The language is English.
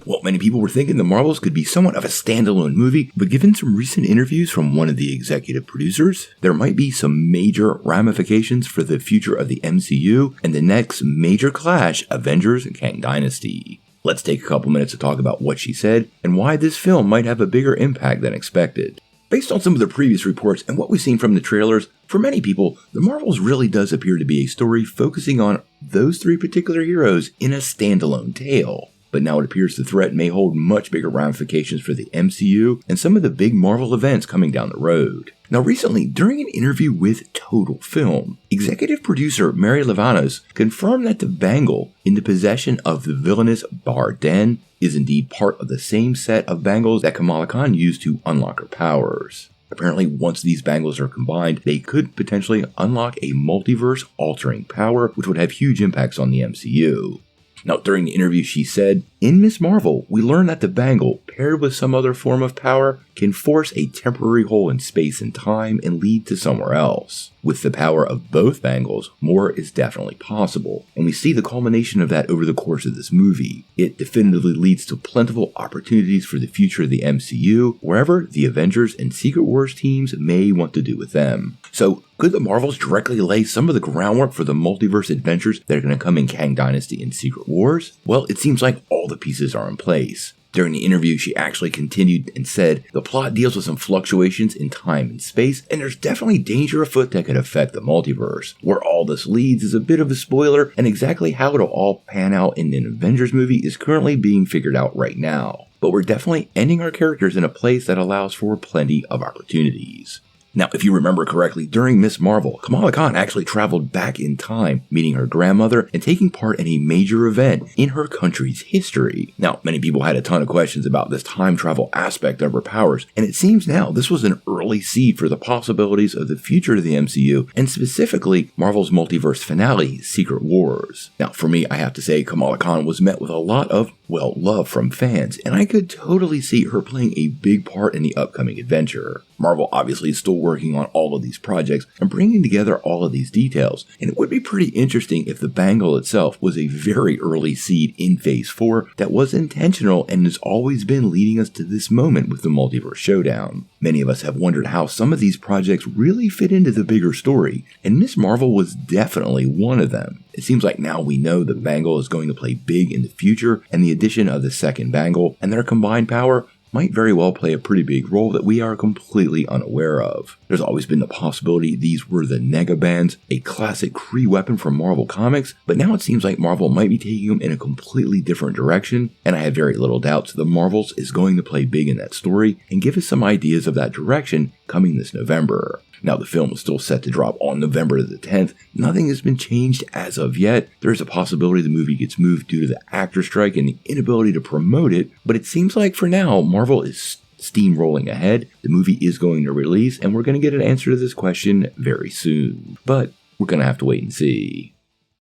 Well, many people were thinking the Marvels could be somewhat of a standalone movie, but given some recent interviews from one of the executive producers, there might be some major ramifications for the future of the MCU and the next major clash, Avengers and Kang Dynasty. Let's take a couple minutes to talk about what she said and why this film might have a bigger impact than expected. Based on some of the previous reports and what we've seen from the trailers, for many people, The Marvels really does appear to be a story focusing on those three particular heroes in a standalone tale. But now it appears the threat may hold much bigger ramifications for the MCU and some of the big Marvel events coming down the road. Now recently, during an interview with Total Film, executive producer Mary Livanos confirmed that the bangle in the possession of the villainous Barden is indeed part of the same set of bangles that Kamala Khan used to unlock her powers. Apparently, once these bangles are combined, they could potentially unlock a multiverse-altering power, which would have huge impacts on the MCU. Now, during the interview, she said, "In Ms. Marvel, we learned that the bangle, paired with some other form of power, can force a temporary hole in space and time and lead to somewhere else. With the power of both bangles, more is definitely possible, and we see the culmination of that over the course of this movie. It definitively leads to plentiful opportunities for the future of the MCU, wherever the Avengers and Secret Wars teams may want to do with them." So, could the Marvels directly lay some of the groundwork for the multiverse adventures that are going to come in Kang Dynasty and Secret Wars? Well, it seems like all the pieces are in place. During the interview, she actually continued and said, "The plot deals with some fluctuations in time and space, and there's definitely danger afoot that could affect the multiverse. Where all this leads is a bit of a spoiler, and exactly how it'll all pan out in an Avengers movie is currently being figured out right now. But we're definitely ending our characters in a place that allows for plenty of opportunities." Now, if you remember correctly, during Ms. Marvel, Kamala Khan actually traveled back in time, meeting her grandmother and taking part in a major event in her country's history. Now, many people had a ton of questions about this time travel aspect of her powers, and it seems now this was an early seed for the possibilities of the future of the MCU, and specifically Marvel's multiverse finale, Secret Wars. Now, for me, I have to say Kamala Khan was met with a lot of, love from fans, and I could totally see her playing a big part in the upcoming adventure. Marvel obviously is still working on all of these projects and bringing together all of these details, and it would be pretty interesting if the bangle itself was a very early seed in Phase 4 that was intentional and has always been leading us to this moment with the multiverse showdown. Many of us have wondered how some of these projects really fit into the bigger story, and Ms. Marvel was definitely one of them. It seems like now we know the bangle is going to play big in the future, and the addition of the second bangle and their combined power might very well play a pretty big role that we are completely unaware of. There's always been the possibility these were the Negabands, a classic Kree weapon from Marvel Comics, but now it seems like Marvel might be taking them in a completely different direction, and I have very little doubts the Marvels is going to play big in that story and give us some ideas of that direction coming this November. Now, the film is still set to drop on November the 10th. Nothing has been changed as of yet. There is a possibility the movie gets moved due to the actor strike and the inability to promote it, but it seems like for now, Marvel is steamrolling ahead. The movie is going to release, and we're going to get an answer to this question very soon. But we're going to have to wait and see.